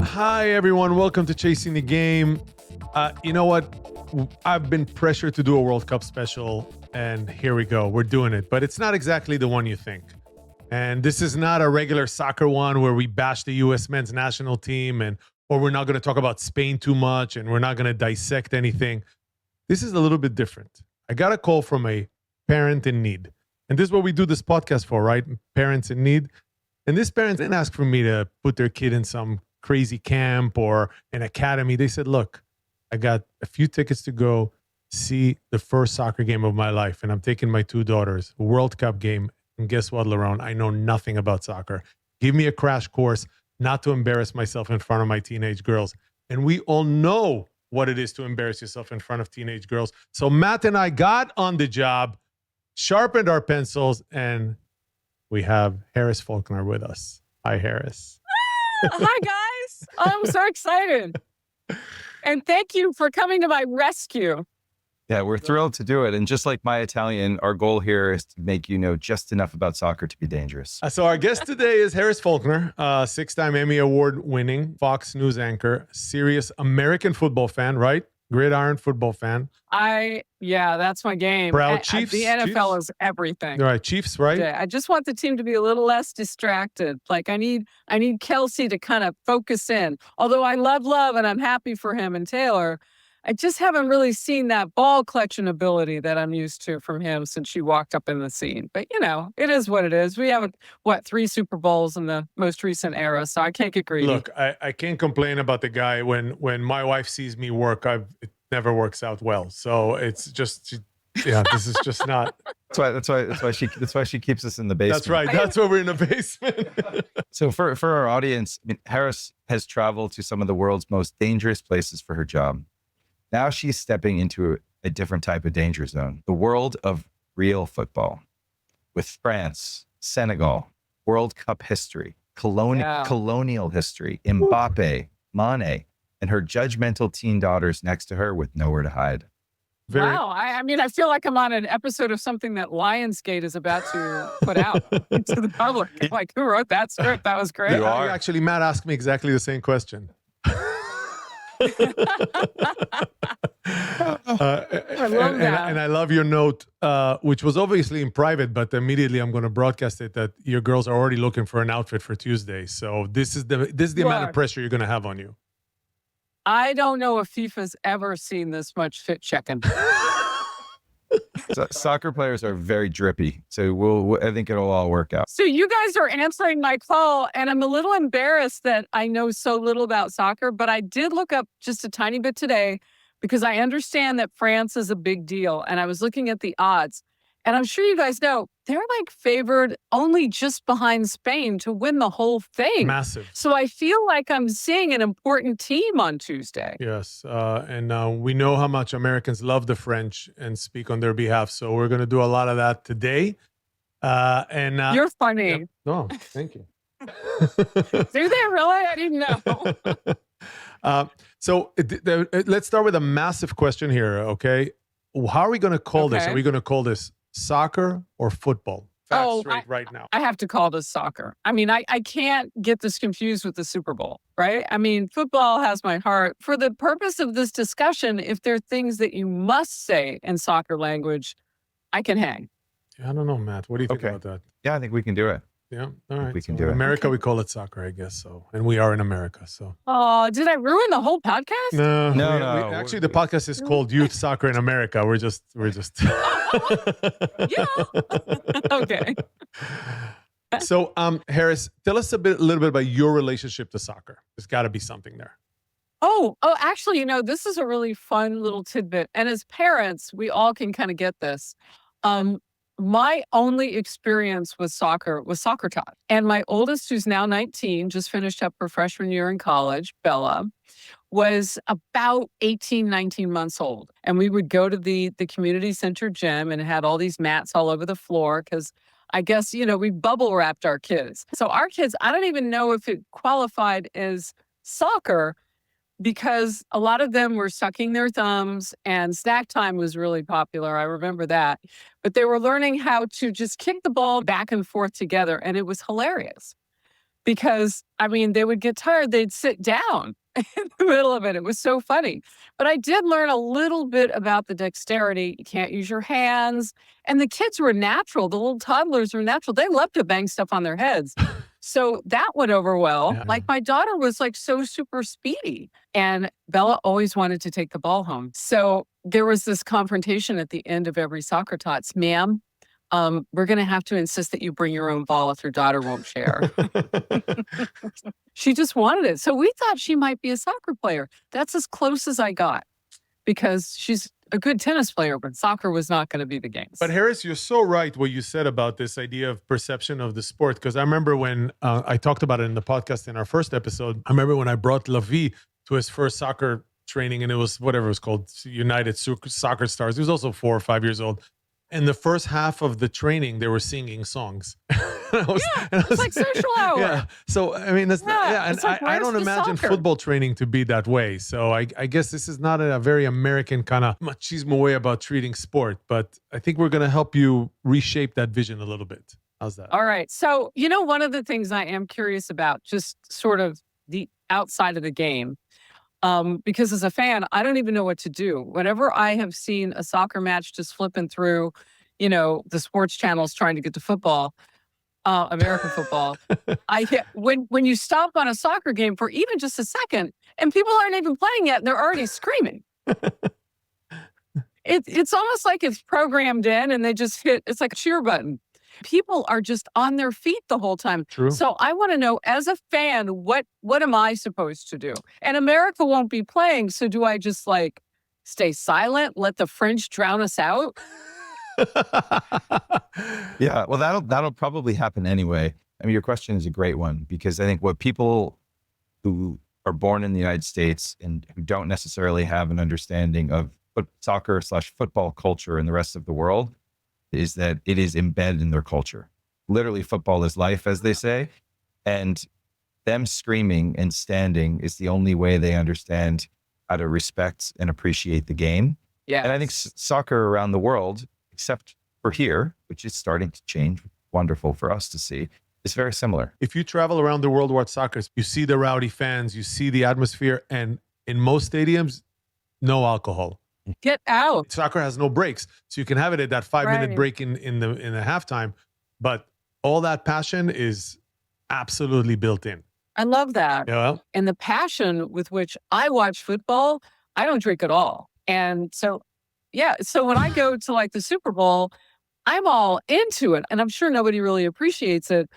Hi, everyone. Welcome to Chasing the Game. You know what? I've been pressured to do a World Cup special, and here we go. We're doing it, but it's not exactly the one you think. And this is not a regular soccer one where we bash the U.S. men's national team, or we're not going to talk about Spain too much, and we're not going to dissect anything. This is a little bit different. I got a call from a parent in need. And this is what we do this podcast for, right? Parents in need. And this parent didn't ask for me to put their kid in some crazy camp or an academy. They said, look, I got a few tickets to go see the first soccer game of my life. And I'm taking my two daughters, a World Cup game. And guess what, Liron? I know nothing about soccer. Give me a crash course, not to embarrass myself in front of my teenage girls. And we all know what it is to embarrass yourself in front of teenage girls. So Matt and I got on the job, sharpened our pencils, and we have Harris Faulkner with us. Hi, Harris. Hi, guys. I'm so excited. And thank you for coming to my rescue. Yeah, we're thrilled to do it. And just like my Italian, our goal here is to make you know just enough about soccer to be dangerous. So our guest today is Harris Faulkner, six-time Emmy Award-winning Fox News anchor, serious American football fan, right? Gridiron football fan. Yeah, that's my game. Proud Chiefs. The NFL Chiefs? is everything. All right, Chiefs, right? Yeah, I just want the team to be a little less distracted. Like I need Kelsey to kind of focus in. Although I love and I'm happy for him and Taylor, I just haven't really seen that ball collection ability that I'm used to from him since she walked up in the scene. But, you know, it is what it is. We have, 3 Super Bowls in the most recent era, so I can't get greedy. Look, I can't complain about the guy. When my wife sees me work, it never works out well. So it's just, this is just not. That's why she keeps us in the basement. That's right. That's why we're in the basement. So for our audience, I mean, Harris has traveled to some of the world's most dangerous places for her job. Now she's stepping into a different type of danger zone, the world of real football, with France, Senegal, World Cup history, colonial history, Mbappé, Mané, and her judgmental teen daughters next to her with nowhere to hide. Wow. I mean, I feel like I'm on an episode of something that Lionsgate is about to put out to the public. Like, who wrote that script? That was great. You are. Actually, Matt asked me exactly the same question. I love that. And I love your note, which was obviously in private, but immediately I'm going to broadcast it, that your girls are already looking for an outfit for Tuesday. So this is the amount of pressure you're going to have on you. I don't know if FIFA's ever seen this much fit checking. So, soccer players are very drippy, so I think it'll all work out. So you guys are answering my call, and I'm a little embarrassed that I know so little about soccer, but I did look up just a tiny bit today because I understand that France is a big deal, and I was looking at the odds. And I'm sure you guys know, they're like favored only just behind Spain to win the whole thing. Massive. So I feel like I'm seeing an important team on Tuesday. Yes. And we know how much Americans love the French and speak on their behalf. So we're going to do a lot of that today. You're funny. Yeah. No, thank you. Do they really? I didn't know. So let's start with a massive question here, okay? How are we going to call this? Are we going to call this soccer or football? Right now. I have to call this soccer. I mean, I can't get this confused with the Super Bowl, right? I mean, football has my heart. For the purpose of this discussion, if there are things that you must say in soccer language, I can hang. I don't know, Matt. What do you think about that? Yeah, I think we can do it. Yeah, all right. We can do it. In America, we call it soccer, I guess. So, and we are in America. So. Oh, did I ruin the whole podcast? No. Actually, the podcast is called Youth Soccer in America. We're just. Yeah. Okay. So, Harris, tell us a little bit about your relationship to soccer. There's got to be something there. Oh, actually, this is a really fun little tidbit. And as parents, we all can kind of get this. My only experience with soccer was soccer talk. And my oldest, who's now 19, just finished up her freshman year in college, Bella, was about 18, 19 months old. And we would go to the community center gym and had all these mats all over the floor because I guess, we bubble wrapped our kids. So our kids, I don't even know if it qualified as soccer, because a lot of them were sucking their thumbs and snack time was really popular. I remember that. But they were learning how to just kick the ball back and forth together. And it was hilarious. because, I mean, they would get tired. They'd sit down in the middle of it. It was so funny. But I did learn a little bit about the dexterity. You can't use your hands. And the kids were natural. The little toddlers were natural. They love to bang stuff on their heads. So that went over well. Yeah. Like my daughter was like so super speedy, and Bella always wanted to take the ball home. So there was this confrontation at the end of every soccer tots. Ma'am, we're going to have to insist that you bring your own ball if your daughter won't share. She just wanted it. So we thought she might be a soccer player. That's as close as I got, because she's a good tennis player, but soccer was not going to be the game. But Harris, you're so right what you said about this idea of perception of the sport. Because I remember when I talked about it in the podcast in our first episode. I remember when I brought Lavi to his first soccer training, and it was whatever it was called, United Soccer Stars. He was also 4 or 5 years old. And the first half of the training, they were singing songs. It's like social hour. Yeah. So, I mean, that's and like, I don't where's the imagine soccer? football training to be that way. So I guess this is not a very American kind of machismo way about treating sport. But I think we're going to help you reshape that vision a little bit. How's that? All right. So, you know, one of the things I am curious about, just sort of the outside of the game, because as a fan, I don't even know what to do. Whenever I have seen a soccer match just flipping through, you know, the sports channels trying to get to football, American football, I get when you stop on a soccer game for even just a second, and people aren't even playing yet, and they're already screaming. It's almost like it's programmed in, and they just hit. It's like a cheer button. People are just on their feet the whole time. True. So I want to know, as a fan, what am I supposed to do? And America won't be playing, so do I just like stay silent, let the French drown us out? Yeah, well, that'll probably happen anyway. I mean, your question is a great one, because I think what people who are born in the United States and who don't necessarily have an understanding of soccer/football culture in the rest of the world is that it is embedded in their culture. Literally, football is life, as they say. And them screaming and standing is the only way they understand how to respect and appreciate the game. Yeah. And I think soccer around the world, except for here, which is starting to change, wonderful for us to see, is very similar. If you travel around the world, watch soccer, you see the rowdy fans, you see the atmosphere, and in most stadiums, no alcohol. Get out. Soccer has no breaks, so you can have it at that 5-minute Right. break in the halftime, but all that passion is absolutely built in. I love that. Yeah. And the passion with which I watch football, I don't drink at all. And so, yeah. So when I go to like the Super Bowl, I'm all into it. And I'm sure nobody really appreciates it.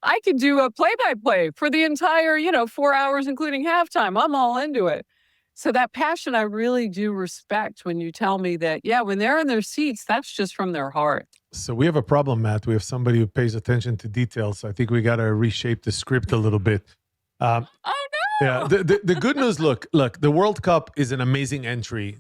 I could do a play-by-play for the entire, 4 hours, including halftime. I'm all into it. So that passion, I really do respect when you tell me that, yeah, when they're in their seats, that's just from their heart. So we have a problem, Matt. We have somebody who pays attention to details. So I think we got to reshape the script a little bit. Oh, no. Yeah. The good news, look, the World Cup is an amazing entry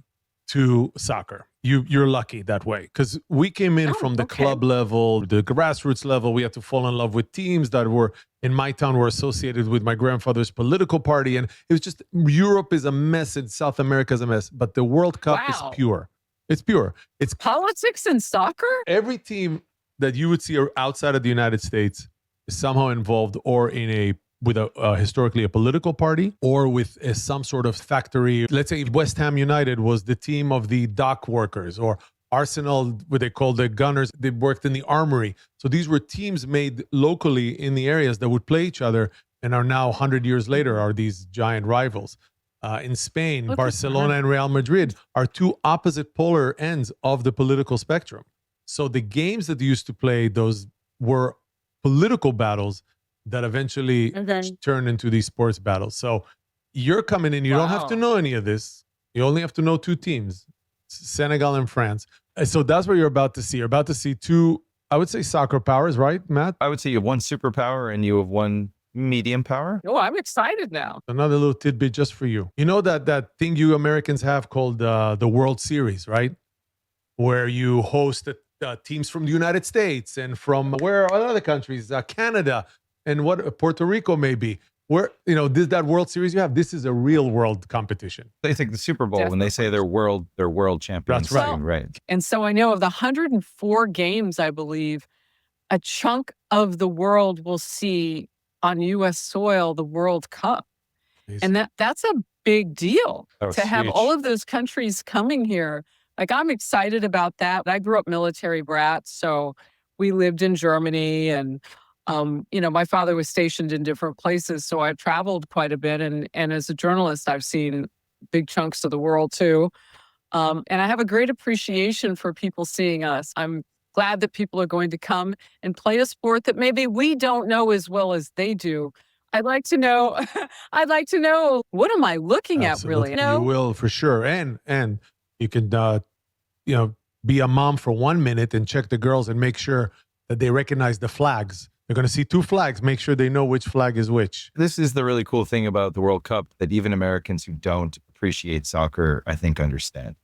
to soccer. You're lucky that way, because we came in from the club level, the grassroots level. We had to fall in love with teams that were, in my town, were associated with my grandfather's political party. And it was just, Europe is a mess and South America is a mess. But the World Cup is pure. It's pure. It's politics and soccer? Every team that you would see outside of the United States is somehow involved or with historically a political party, or with some sort of factory. Let's say West Ham United was the team of the dock workers, or Arsenal, what they call the gunners, they worked in the armory. So these were teams made locally in the areas that would play each other, and are now 100 years later are these giant rivals. In Spain, Barcelona and Real Madrid are two opposite polar ends of the political spectrum. So the games that they used to play, those were political battles that eventually turn into these sports battles. So you're coming in, you don't have to know any of this. You only have to know two teams, Senegal and France. So that's what you're about to see. You're about to see two, I would say, soccer powers, right, Matt? I would say you have one superpower and you have one medium power. Oh, I'm excited now. Another little tidbit just for you. You know that thing you Americans have called the World Series, right? Where you host teams from the United States and from where are other countries, Canada, and what Puerto Rico maybe, where, that World Series you have, this is a real world competition. They think the Super Bowl, when they say they're world champions. That's right. Right. And so I know of the 104 games, I believe, a chunk of the world will see on U.S. soil the World Cup. Amazing. And that's a big deal Oh, to have huge. all of those countries coming here. Like, I'm excited about that. I grew up military brat, so we lived in Germany, and my father was stationed in different places, so I traveled quite a bit. And as a journalist, I've seen big chunks of the world too. And I have a great appreciation for people seeing us. I'm glad that people are going to come and play a sport that maybe we don't know as well as they do. I'd like to know. I'd like to know, what am I looking Absolutely. at? Really? You will, for sure. And you can be a mom for 1 minute and check the girls and make sure that they recognize the flags. They're going to see 2 flags. Make sure they know which flag is which. This is the really cool thing about the World Cup that even Americans who don't appreciate soccer, I think, understand.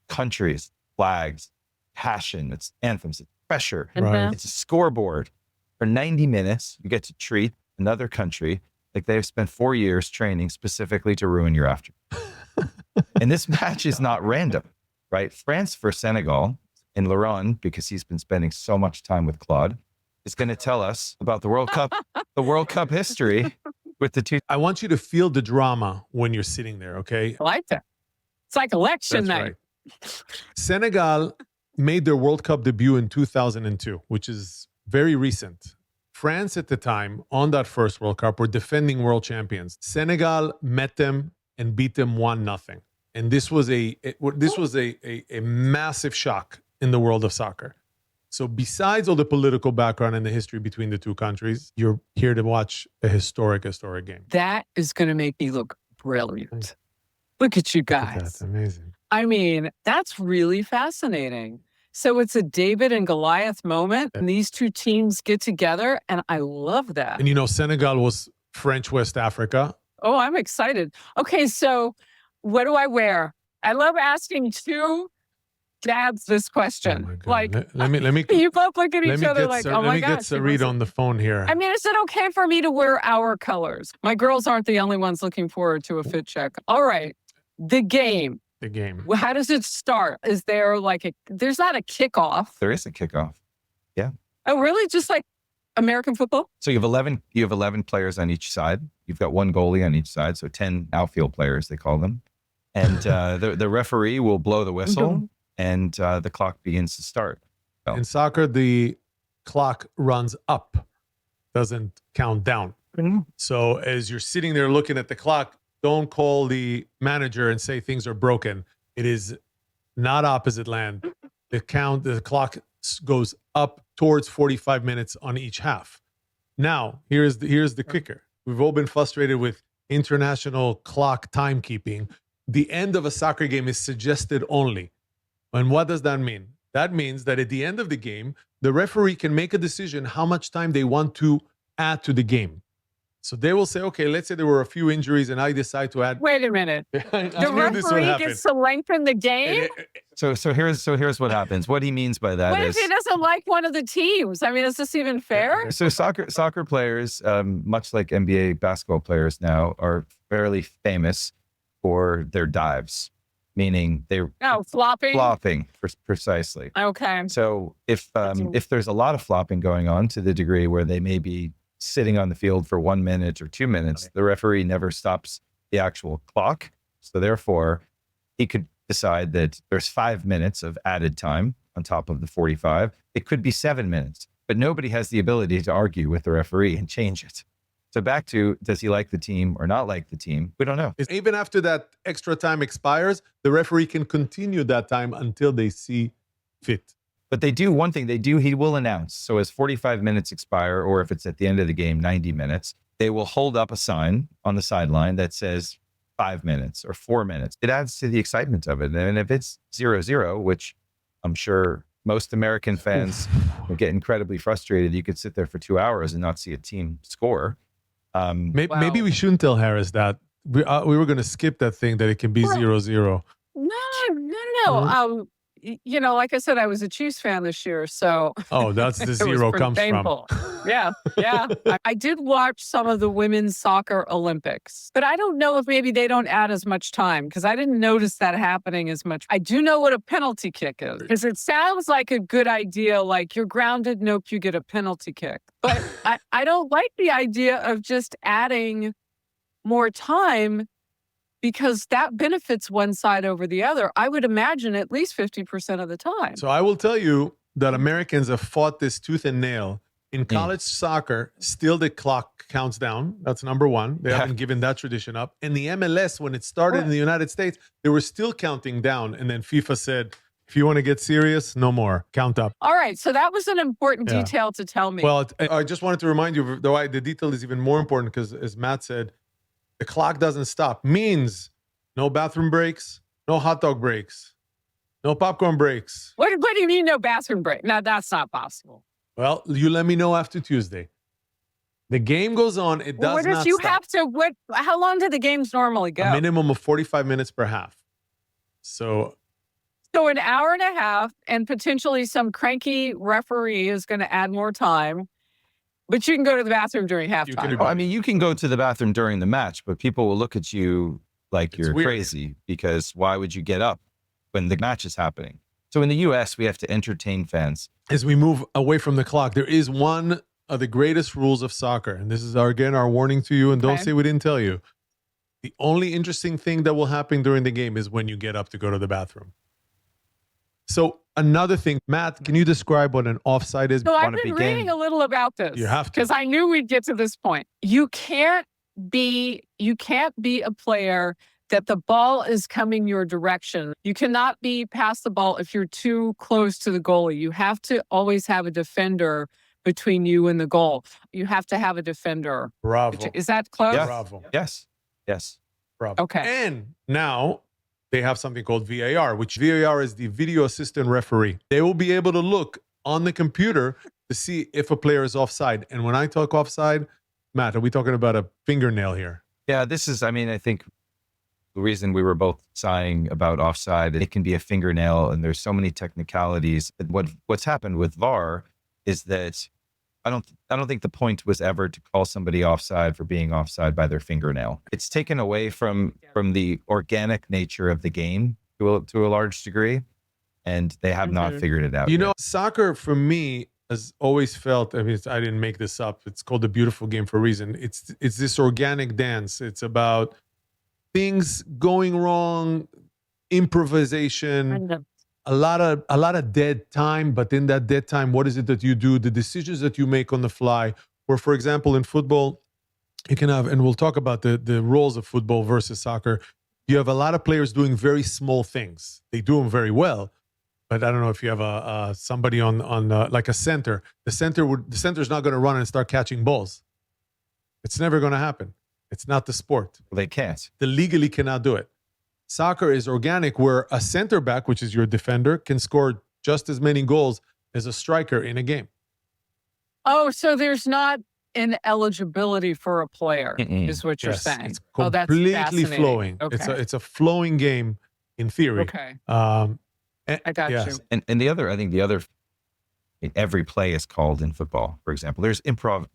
Countries, flags, passion, it's anthems, it's pressure. Right. It's a scoreboard. For 90 minutes, you get to treat another country like they've spent 4 years training specifically to ruin your afternoon. And this match is not random, right? France for Senegal, and Liron, because he's been spending so much time with Claude, is going to tell us about the World Cup history with the two. I want you to feel the drama when you're sitting there, okay? I like that. It's like election That's night. right. Senegal made their World Cup debut in 2002, which is very recent. France at the time, on that first World Cup, were defending world champions. Senegal met them and beat them 1-0. And this was a massive shock in the world of soccer. So besides all the political background and the history between the two countries, you're here to watch a historic game. That is going to make me look brilliant. Look at you guys. That's amazing. I mean, that's really fascinating. So it's a David and Goliath moment, and these two teams get together, and I love that. And Senegal was French West Africa. Oh, I'm excited. Okay, so what do I wear? I love asking two dads this question. Oh let me you both look at each other like, oh my gosh. Let me get Sarit on the phone here. I mean, is it okay for me to wear our colors? My girls aren't the only ones looking forward to a fit check. All right, the game. The game. Well, how does it start? Is there there's not a kickoff? There is a kickoff. Yeah. Oh, really? Just like American football? So you have 11 players on each side. You've got one goalie on each side, so 10 outfield players, they call them. And the referee will blow the whistle, and the clock begins to start. So. In soccer, the clock runs up, doesn't count down. So as you're sitting there looking at the clock, don't call the manager and say things are broken. It is not opposite land. The clock goes up towards 45 minutes on each half. Now, here's the kicker. We've all been frustrated with international clock timekeeping. The end of a soccer game is suggested only. And what does that mean? That means that at the end of the game, the referee can make a decision how much time they want to add to the game. So they will say, okay, let's say there were a few injuries and I decide to add. Wait a minute. The referee gets to lengthen the game? So here's what happens. What he means by that what is. What if he doesn't like one of the teams? I mean, is this even fair? So soccer players, much like NBA basketball players now, are fairly famous for their dives, meaning they're flopping precisely. Okay. So if there's a lot of flopping going on to the degree where they may be sitting on the field for 1 minute or 2 minutes, the referee never stops the actual clock. So therefore, he could decide that there's 5 minutes of added time on top of the 45. It could be 7 minutes, but nobody has the ability to argue with the referee and change it. So back to, does he like the team or not like the team? We don't know. Even after that extra time expires, the referee can continue that time until they see fit. But one thing they do, he will announce. So as 45 minutes expire, or if it's at the end of the game, 90 minutes, they will hold up a sign on the sideline that says 5 minutes or 4 minutes. It adds to the excitement of it. And if it's 0-0, which I'm sure most American fans will get incredibly frustrated, you could sit there for 2 hours and not see a team score. Maybe we shouldn't tell Harris that. We were going to skip that thing that it can be 0-0. No. like I said, I was a Chiefs fan this year, so Oh, that's the it was zero pretty comes painful. from. Yeah, yeah. I did watch some of the women's soccer Olympics, but I don't know if maybe they don't add as much time because I didn't notice that happening as much. I do know what a penalty kick is because it sounds like a good idea, like you're grounded, nope, you get a penalty kick. But I don't like the idea of just adding more time because that benefits one side over the other. I would imagine at least 50% of the time. So I will tell you that Americans have fought this tooth and nail. In college soccer, still the clock counts down. That's number one. They haven't given that tradition up. And the MLS, when it started in the United States, they were still counting down. And then FIFA said, if you want to get serious, no more. Count up. All right. So that was an important detail to tell me. Well, I just wanted to remind you, though the detail is even more important because, as Matt said, the clock doesn't stop. Means no bathroom breaks, no hot dog breaks, no popcorn breaks. What do you mean no bathroom break? No, that's not possible. Well, you let me know after Tuesday. The game goes on. It does not stop. How long do the games normally go? A minimum of 45 minutes per half. So an hour and a half, and potentially some cranky referee is going to add more time. But you can go to the bathroom during halftime. I mean, you can go to the bathroom during the match, but people will look at you like you're crazy because why would you get up when the match is happening? So in the U.S., we have to entertain fans. As we move away from the clock, there is one of the greatest rules of soccer. And this is, again, our warning to you. And don't say we didn't tell you. The only interesting thing that will happen during the game is when you get up to go to the bathroom. So another thing, Matt, can you describe what an offside is? So I've been reading a little about this. You have to. Because I knew we'd get to this point. You can't be a player that the ball is coming your direction. You cannot be past the ball if you're too close to the goalie. You have to always have a defender between you and the goal. You have to have a defender. Bravo. Is that close? Yeah. Bravo. Yes. Bravo. Okay. And now they have something called VAR, which VAR is the video assistant referee. They will be able to look on the computer to see if a player is offside. And when I talk offside, Matt, are we talking about a fingernail here? Yeah, I think the reason we were both sighing about offside, it can be a fingernail and there's so many technicalities. What's happened with VAR is that I don't think the point was ever to call somebody offside for being offside by their fingernail. It's taken away from the organic nature of the game to a large degree, and they have not figured it out. You know, soccer for me has always felt, I didn't make this up. It's called the beautiful game for a reason. It's this organic dance. It's about things going wrong, improvisation, a lot of dead time. But in that dead time, what is it that you do? The decisions that you make on the fly. Where, for example, in football, you can have, and we'll talk about the roles of football versus soccer. You have a lot of players doing very small things. They do them very well. But I don't know if you have somebody on like a center. The center's not going to run and start catching balls. It's never going to happen. It's not the sport. Well, they can't. They legally cannot do it. Soccer is organic, where a center back, which is your defender, can score just as many goals as a striker in a game. Oh, so there's not ineligibility for a player, is what you're saying. It's completely flowing. Okay. It's a flowing game in theory. Okay. I got you. And I think the other, every play is called in football, for example. There's improv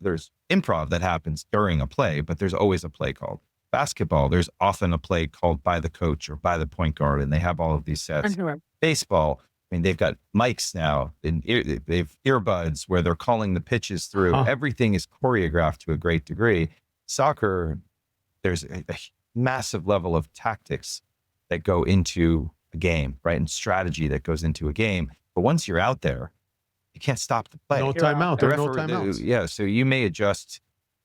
that happens during a play, but there's always a play called. Basketball, there's often a play called by the coach or by the point guard, and they have all of these sets. Baseball, they've got mics now, and they have earbuds where they're calling the pitches through. Everything is choreographed to a great degree. Soccer, there's a massive level of tactics that go into a game, right? And strategy that goes into a game. But once you're out there, you can't stop the play. No timeout. There are no timeouts. Yeah, so you may adjust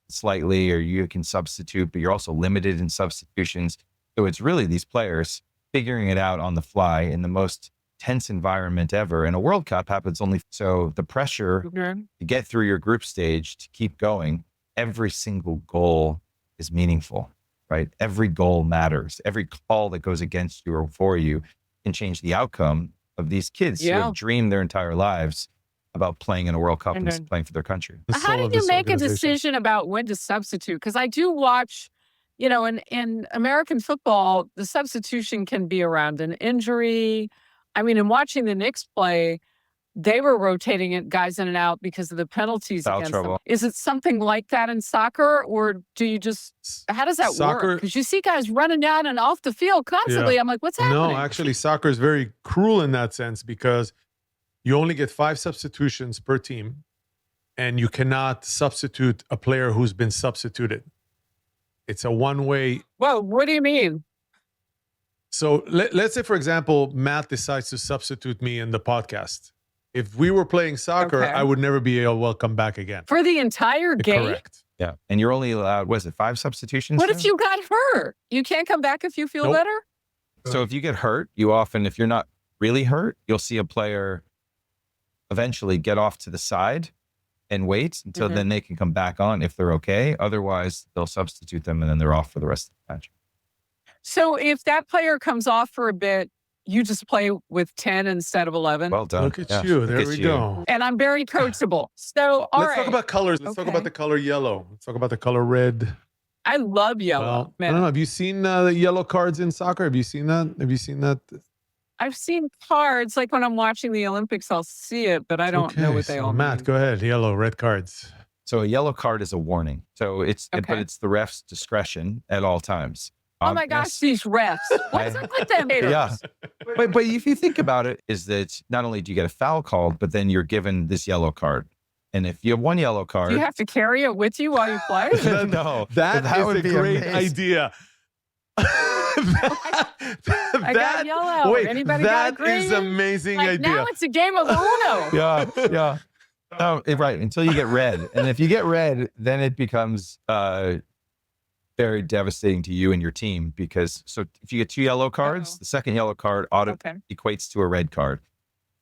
slightly or you can substitute, but you're also limited in substitutions. So it's really these players figuring it out on the fly in the most tense environment ever. And a World Cup happens only. So the pressure to get through your group stage, to keep going, every single goal is meaningful, right? Every goal matters. Every call that goes against you or for you can change the outcome of these kids who have dreamed their entire lives about playing in a World Cup and playing for their country. How do you make a decision about when to substitute? Because I do watch, in American football, the substitution can be around an injury. I mean, in watching the Knicks play, they were rotating it guys in and out because of the penalties Foul against trouble. them. Is it something like that in soccer, or do you just, how does that work? Because you see guys running down and off the field constantly. I'm like, what's happening? No, actually, soccer is very cruel in that sense because you only get 5 substitutions per team, and you cannot substitute a player who's been substituted. It's a one-way. Whoa, what do you mean? So let's say, for example, Matt decides to substitute me in the podcast. If we were playing soccer, I would never be welcome back again. For the entire game? Correct. Yeah. And you're only allowed, was it 5 substitutions? What if you got hurt? You can't come back if you feel better? So if you get hurt, you often, if you're not really hurt, you'll see a player eventually get off to the side and wait until then they can come back on if they're okay. Otherwise, they'll substitute them and then they're off for the rest of the match. So if that player comes off for a bit, you just play with 10 instead of 11? Well done. Look at you. There we go. And I'm very coachable. So, Let's talk about colors. Let's talk about the color yellow. Let's talk about the color red. I love yellow. Well, I don't know. Have you seen the yellow cards in soccer? Have you seen that? Have you seen that? I've seen cards. Like when I'm watching the Olympics, I'll see it, but I don't know what they all Matt, mean. go ahead. Yellow, red cards. So a yellow card is a warning. So it's, but it's the ref's discretion at all times. Oh my gosh, these refs. What's up with them? Yeah. But if you think about it, is that not only do you get a foul called, but then you're given this yellow card. And if you have one yellow card. Do you have to carry it with you while you play? No. That is a great idea. I got yellow. Wait, Anybody that got green? is amazing idea. Now it's a game of Uno. Yeah. No, right. Until you get red. And if you get red, then it becomes very devastating to you and your team because if you get 2 yellow cards, the second yellow card equates to a red card.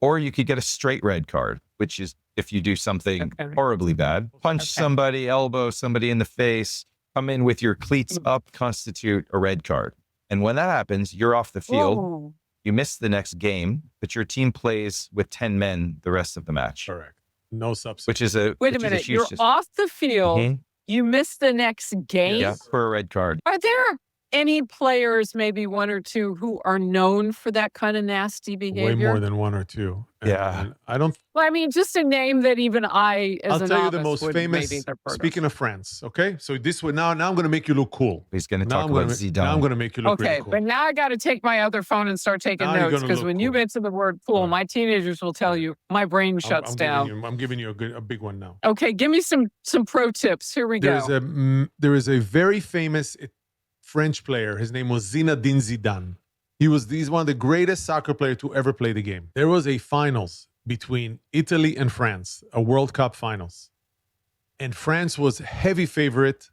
Or you could get a straight red card, which is if you do something horribly bad, punch somebody, elbow somebody in the face, come in with your cleats up, constitute a red card. And when that happens, you're off the field. Whoa. You miss the next game, but your team plays with 10 men the rest of the match. Correct. No substitute. Which is a Wait a minute. You're off the field. You miss the next game? Yeah, for a red card. Are there any players, maybe 1 or 2, who are known for that kind of nasty behavior? Way more than 1 or 2. And I don't. Well, I mean, just a name that even I, as I'll tell you the most famous. Speaking of France, okay. So this one now I'm going to make you look cool. He's going to talk about Zidane. Now I'm going to make you look really cool. But now I got to take my other phone and start taking notes because when you mention the word cool, my teenagers will tell you my brain shuts down. I'm giving you a big one now. Okay, give me some pro tips. Here we go. There is a very famous French player. His name was Zinedine Zidane. He's one of the greatest soccer players to ever play the game. There was a finals between Italy and France, a World Cup finals. And France was heavy favorite.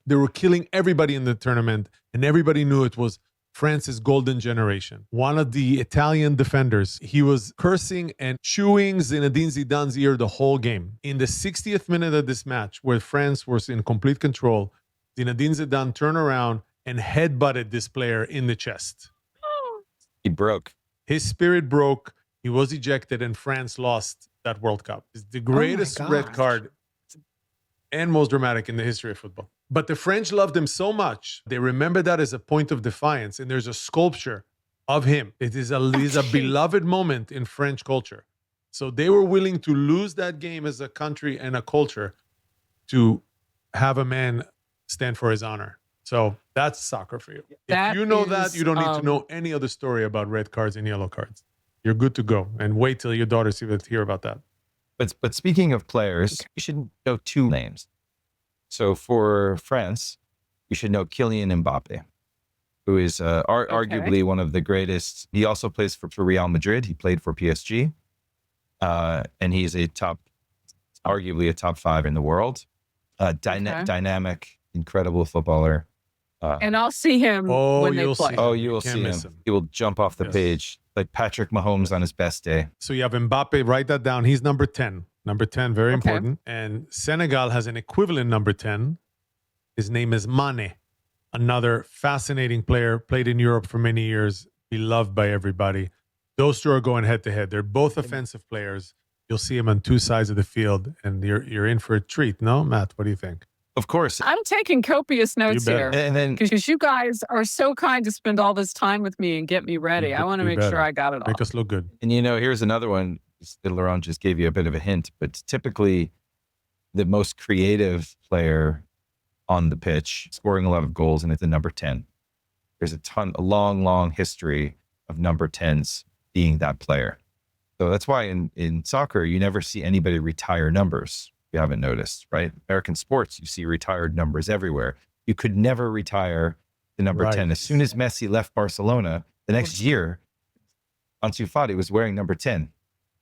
They were killing everybody in the tournament, and everybody knew it was France's golden generation. One of the Italian defenders, he was cursing and chewing Zinedine Zidane's ear the whole game. In the 60th minute of this match, where France was in complete control, Zinedine Zidane turned around and headbutted this player in the chest. He broke. His spirit broke. He was ejected, and France lost that World Cup. It's the greatest red card and most dramatic in the history of football. But the French loved him so much, they remember that as a point of defiance, and there's a sculpture of him. It is a beloved moment in French culture. So they were willing to lose that game as a country and a culture to have a man stand for his honor. So that's soccer for you. If you know that, you don't need to know any other story about red cards and yellow cards. You're good to go. And wait till your daughters hear about that. But speaking of players, you should know 2 names. So for France, you should know Kylian Mbappé, who is arguably one of the greatest. He also plays for Real Madrid. He played for PSG. And he's arguably a top 5 in the world. Dynamic, incredible footballer. And I'll see him when they play. You will see him. He will jump off the page like Patrick Mahomes on his best day. So you have Mbappe, write that down. He's number 10. Number 10, very important. And Senegal has an equivalent number 10. His name is Mané, another fascinating player, played in Europe for many years, beloved by everybody. Those 2 are going head to head. They're both offensive players. You'll see him on 2 sides of the field, and you're in for a treat. No, Matt, what do you think? Of course. I'm taking copious notes better. here And then because you guys are so kind to spend all this time with me and get me ready. I want to You make sure better. I got it all. Make us look good. And here's another one. Liron just gave you a bit of a hint, but typically the most creative player on the pitch, scoring a lot of goals, and it's the number 10. There's a long history of number 10s being that player. So that's why in soccer, you never see anybody retire numbers. If you haven't noticed, right? American sports, you see retired numbers everywhere. You could never retire the number 10. As soon as Messi left Barcelona, the next year, Ansu Fati was wearing number 10.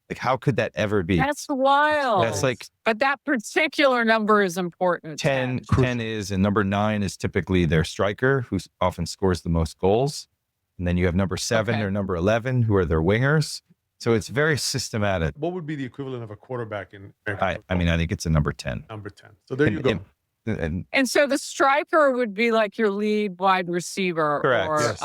Like, how could that ever be? That's wild. That's like, but that particular number is important. 10 is, and number 9 is typically their striker, who often scores the most goals. And then you have number 7 or number 11, who are their wingers. So it's very systematic. What would be the equivalent of a quarterback in American I mean, I think it's a number 10. Number 10. So there you go. And so the striker would be like your lead wide receiver. Correct. Or, Yes.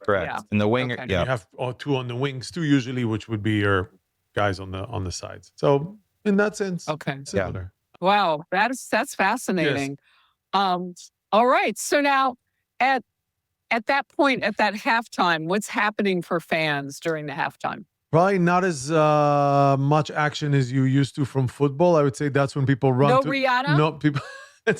Correct. Yeah. And the winger, Okay. yeah. You have 2 on the wings, 2 usually, which would be your guys on the sides. So in that sense, similar. Wow, that's fascinating. All right. So now at that point, at that halftime, what's happening for fans during the halftime? Probably not as much action as you used to from football. I would say that's when people run. No Rihanna? No people.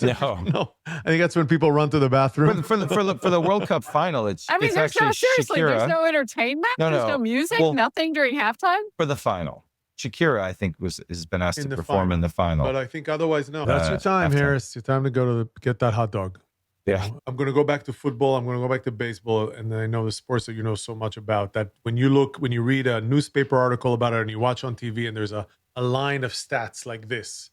No. I think that's when people run to the bathroom. For the World Cup final, it's there's actually no, seriously, Shakira. there's no entertainment? No, There's no. no music? Well, nothing during halftime? For the final. Shakira, I think, has been asked In to the perform final. in the final. But I think otherwise, no. That's your time, halftime. Harris. Your time to go to get that hot dog. Yeah. I'm going to go back to football. I'm going to go back to baseball. And then I know the sports that you know so much about, that when you read a newspaper article about it and you watch on TV and there's a line of stats like this.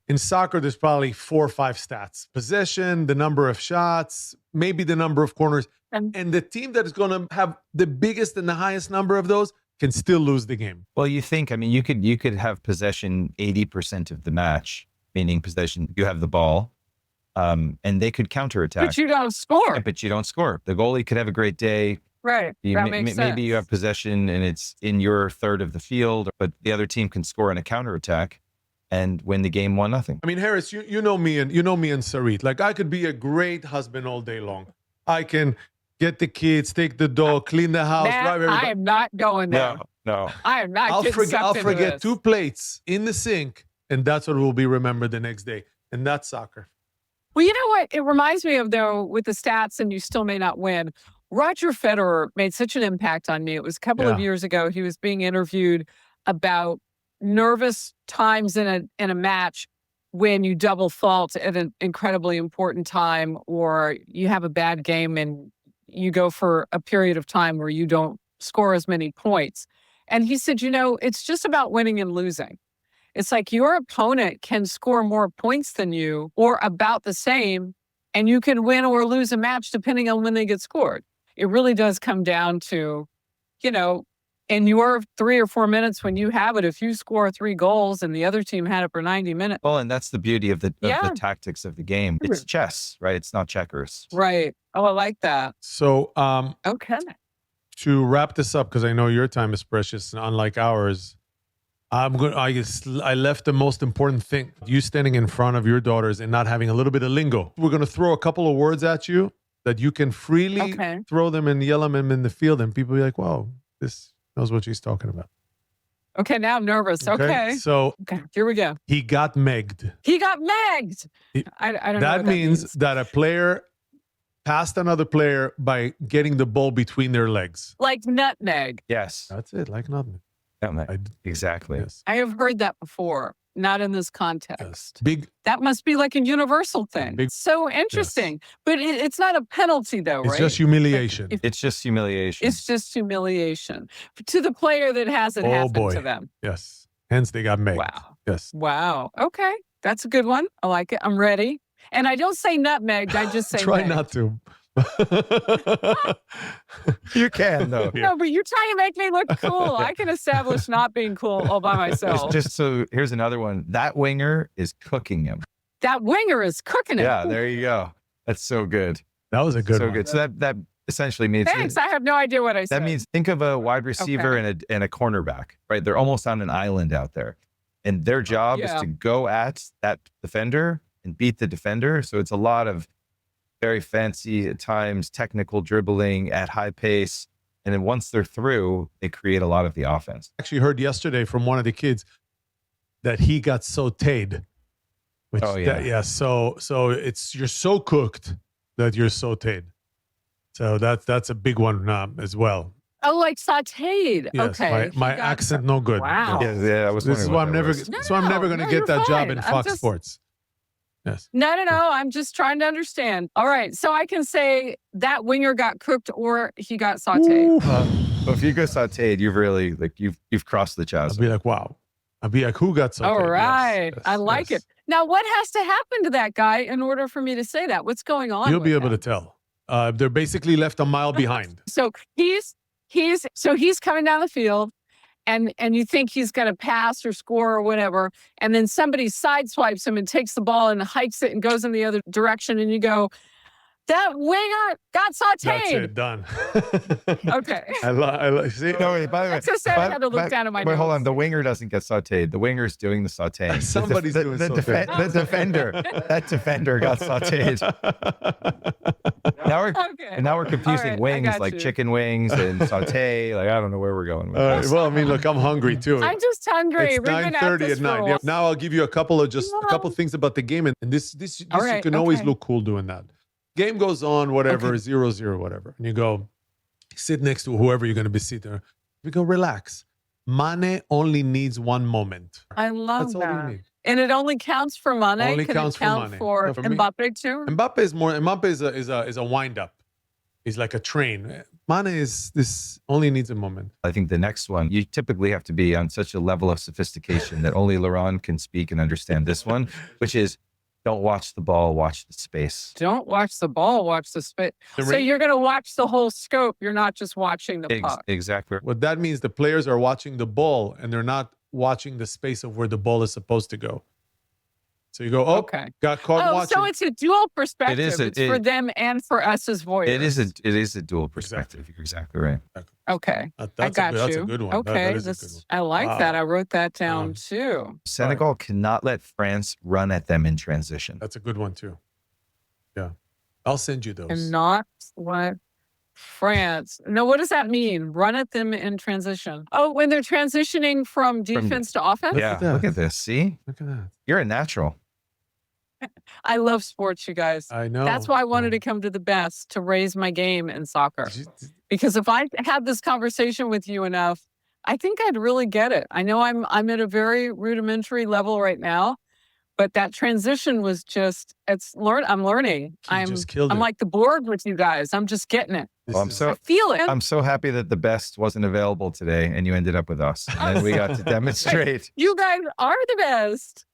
In soccer, there's probably 4 or 5 stats. Possession, the number of shots, maybe the number of corners. And the team that is going to have the biggest and the highest number of those can still lose the game. Well, you could have possession 80% of the match, meaning possession, you have the ball, and they could counterattack. But you don't score. But you don't score. The goalie could have a great day. Right. That makes sense. Maybe you have possession and it's in your third of the field, but the other team can score on a counterattack and win the game 1-0. I mean, Harris, you know me and Sarit. Like, I could be a great husband all day long. I can get the kids, take the dog, clean the house, Matt, drive everybody. I am not going there. No. I am not I'll getting forget sucked into this. 2 plates in the sink, and that's what will be remembered the next day. And that's soccer. Well, you know what? It reminds me of, though, with the stats, and you still may not win. Roger Federer made such an impact on me. It was a couple of years ago. He was being interviewed about nervous times in a match when you double fault at an incredibly important time, or you have a bad game and you go for a period of time where you don't score as many points. And he said, it's just about winning and losing. It's like your opponent can score more points than you or about the same, and you can win or lose a match depending on when they get scored. It really does come down to, in your 3 or 4 minutes when you have it, if you score 3 goals and the other team had it for 90 minutes. Well, and that's the beauty of the tactics of the game. It's chess, right? It's not checkers. Right. Oh, I like that. So, okay. To wrap this up, because I know your time is precious, and unlike ours, I left the most important thing: you standing in front of your daughters and not having a little bit of lingo. We're going to throw a couple of words at you that you can freely throw them and yell them in the field, and people be like, "Wow, this knows what she's talking about." Okay, now I'm nervous. Okay. So here we go. He got megged. He got megged. I don't know. That means that a player passed another player by getting the ball between their legs. Like nutmeg. Yes. That's it. Like nothing. Exactly. Yes. I have heard that before. Not in this context. Yes. That must be like a universal thing. So interesting. Yes. But it's not a penalty, though, right? It's just humiliation. It's just humiliation. It's just humiliation to the player that has it happen to them. Yes. Hence, they got megged. Wow. Yes. Wow. Okay. That's a good one. I like it. I'm ready. And I don't say nutmeg. I just say Try meg. not to. You can, though. No, but you're trying to make me look cool. I can establish not being cool all by myself. Just so, here's another one. That winger is cooking him. That winger is cooking him. Yeah, there you go. That's so good. That was a good one. So good. So that essentially means... Thanks. I have no idea what I said. That means think of a wide receiver and a cornerback, right? They're almost on an island out there. And their job is to go at that defender and beat the defender. So it's a lot of very fancy, at times, technical dribbling at high pace. And then once they're through, they create a lot of the offense. Actually heard yesterday from one of the kids that he got sauteed. Which so it's you're so cooked that you're sauteed. So that's a big one as well. Oh, like sauteed. Yes, Okay. my accent no good. Wow. Yeah, I was This is why I'm never going to get that job in Fox Sports. Yes. No. I'm just trying to understand. All right. So I can say that winger got cooked or he got sauteed. But if you go sauteed, you've really you've crossed the chasm. I'll be like, wow. I'll be like, who got sauteed? All right. Yes, I like it. Now, what has to happen to that guy in order for me to say that? What's going on? You'll be able to tell. They're basically left a mile behind. So he's coming down the field, and you think he's going to pass or score or whatever, and then somebody sideswipes him and takes the ball and hikes it and goes in the other direction, and you go, that winger got sauteed. That's it, done. Okay. I see. No, wait, by the way, That's just I had to look down at my Wait, hold notes. on. The winger doesn't get sauteed. The winger's doing the sauteing. Somebody's doing the sauteing. defender. That defender got sauteed. Now we're confusing right, wings like chicken wings and saute. Like, I don't know where we're going with this. Well, I mean, look, I'm hungry too. I'm just hungry. It's We've been 9:30 at night. Yeah, night. now I'll give you a couple things about the game, and this All right, you can always okay. look cool doing that. Game goes on, whatever, 0-0, whatever, and you go sit next to whoever you're going to be sitting. You go relax. Mane only needs one moment. I love That's all you that. need. And it only counts for Mané. Only Can counts it for count Mané. for No, for me- Mbappé too? Mbappe is a wind up. He's like a train. Mane only needs a moment. I think the next one, you typically have to be on such a level of sophistication that only Liron can speak and understand this one, which is don't watch the ball, watch the space. Don't watch the ball, watch the space. So you're going to watch the whole scope. You're not just watching the puck. Exactly. What that means, the players are watching the ball and they're not watching the space of where the ball is supposed to go. So you go, got caught watching. So it's a dual perspective. It's for them and for us as voyeurs. It is a dual perspective. Exactly. You're exactly right. Okay. That's That's a good one. Okay. That is a good one. I like Wow. that. I wrote that down too. Senegal cannot let France run at them in transition. That's a good one too. Yeah. I'll send you those. And not what France. No, what does that mean? Run at them in transition. Oh, when they're transitioning from defense to offense? at that. Look at this. See? Look at that. You're a natural. I love sports, you guys. I know. That's why I wanted to come to the best to raise my game in soccer. Because if I had this conversation with you enough, I think I'd really get it. I know I'm at a very rudimentary level right now, but that transition was just I'm learning. I'm like the board with you guys. I'm just getting it. I feel it. I'm so happy that the best wasn't available today and you ended up with us. And then we got to demonstrate. You guys are the best.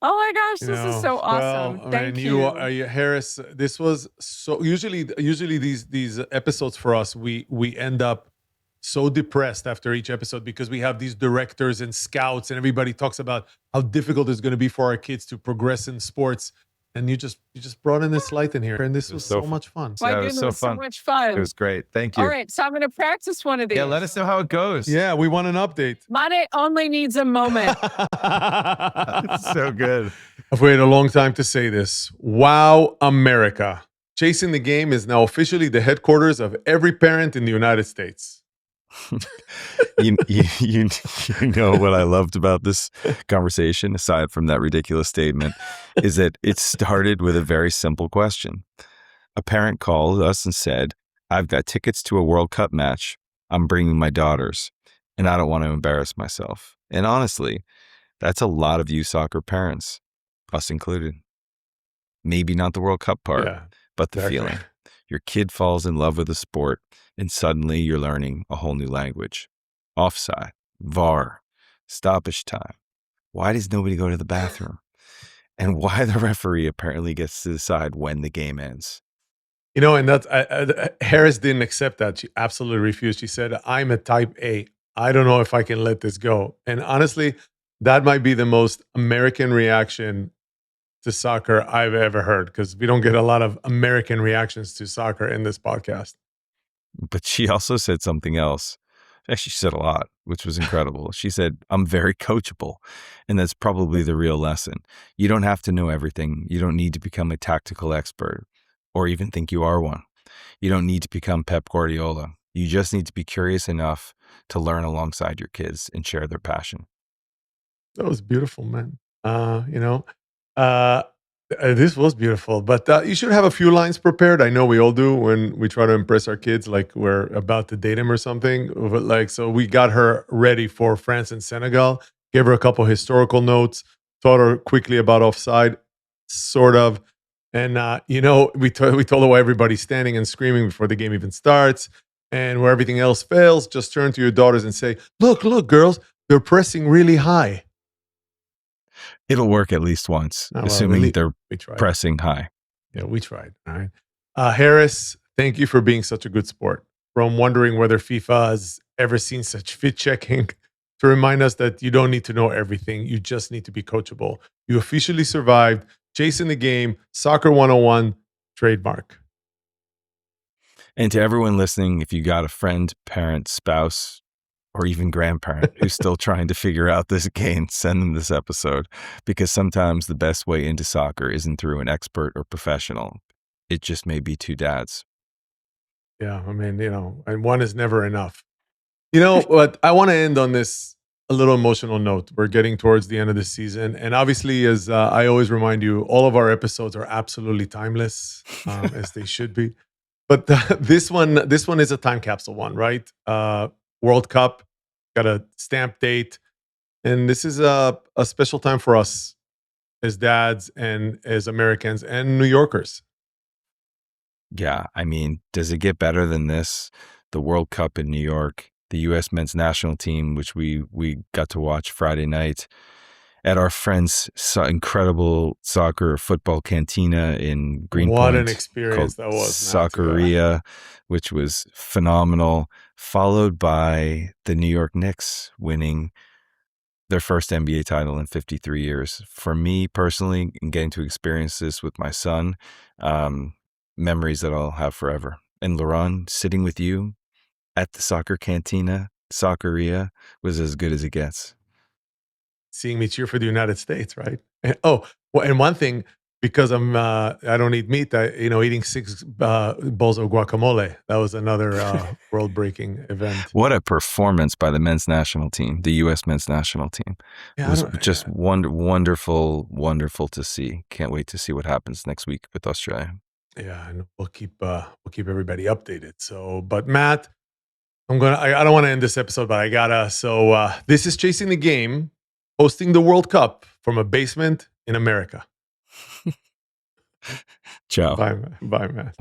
Oh my gosh, this is so awesome. Well, Thank you. Harris, this was so usually these episodes for us, we end up so depressed after each episode because we have these directors and scouts and everybody talks about how difficult it's going to be for our kids to progress in sports. And you just brought in this light in here, and this was so much fun. My Yeah, it goodness, was so fun. so much fun. It was great. Thank you. All right, so I'm going to practice one of these. Yeah, let us know how it goes. Yeah, we want an update. Mane only needs a moment. So good. I've waited a long time to say this. Wow, America. Chasing the Game is now officially the headquarters of every parent in the United States. you know what I loved about this conversation, aside from that ridiculous statement, is that it started with a very simple question. A parent called us and said, I've got tickets to a World Cup match. I'm bringing my daughters, and I don't want to embarrass myself. And honestly, that's a lot of you soccer parents, us included. Maybe not the World Cup part, but the feeling. Your kid falls in love with a sport, and suddenly you're learning a whole new language. Offside, VAR, stoppage time. Why does nobody go to the bathroom? And why the referee apparently gets to decide when the game ends. You know, and that's Harris didn't accept that. She absolutely refused. She said, I'm a type A. I don't know if I can let this go. And honestly, that might be the most American reaction to soccer I've ever heard, because we don't get a lot of American reactions to soccer in this podcast. But she also said something else. She said a lot, which was incredible. She said, I'm very coachable. And that's probably the real lesson. You don't have to know everything. You don't need to become a tactical expert or even think you are one. You don't need to become Pep Guardiola. You just need to be curious enough to learn alongside your kids and share their passion. That was beautiful, man. This was beautiful, but you should have a few lines prepared. I know we all do when we try to impress our kids, like we're about to date him or something. But like, so we got her ready for France and Senegal, gave her a couple historical notes, taught her quickly about offside, sort of. And, we told her why everybody's standing and screaming before the game even starts. And where everything else fails, just turn to your daughters and say, look, girls, they're pressing really high. It'll work at least once, assuming they're pressing high. Yeah, we tried. All right. Harris, thank you for being such a good sport. From wondering whether FIFA has ever seen such fit checking to remind us that you don't need to know everything. You just need to be coachable. You officially survived. Chasing the Game, Soccer 101, trademark. And to everyone listening, if you got a friend, parent, spouse, or even grandparent who's still trying to figure out this game, send them this episode, because sometimes the best way into soccer isn't through an expert or professional. It just may be two dads. Yeah, I mean, and one is never enough. But I want to end on this a little emotional note. We're getting towards the end of the season. And obviously, as I always remind you, all of our episodes are absolutely timeless, as they should be. But this one is a time capsule one, right? World Cup, got a stamp date. And this is a special time for us as dads and as Americans and New Yorkers. Yeah, I mean, does it get better than this? The World Cup in New York, the U.S. men's national team, which we got to watch Friday night at our friend's incredible soccer football cantina in Greenpoint. What an experience that was. Socceria, which was phenomenal, followed by the New York Knicks winning their first NBA title in 53 years. For me personally, and getting to experience this with my son, memories that I'll have forever. And Liron, sitting with you at the soccer cantina, Socceria, was as good as it gets. Seeing me cheer for the United States, right? And, and one thing, because I don't eat meat, eating 6 bowls of guacamole. That was another world-breaking event. What a performance by the men's national team, the U.S. men's national team. Yeah, it was just wonderful, wonderful to see. Can't wait to see what happens next week with Australia. Yeah, and we'll keep everybody updated. So, but Matt, I don't want to end this episode, but I gotta. So this is Chasing the Game, hosting the World Cup from a basement in America. Ciao. Bye, Matt.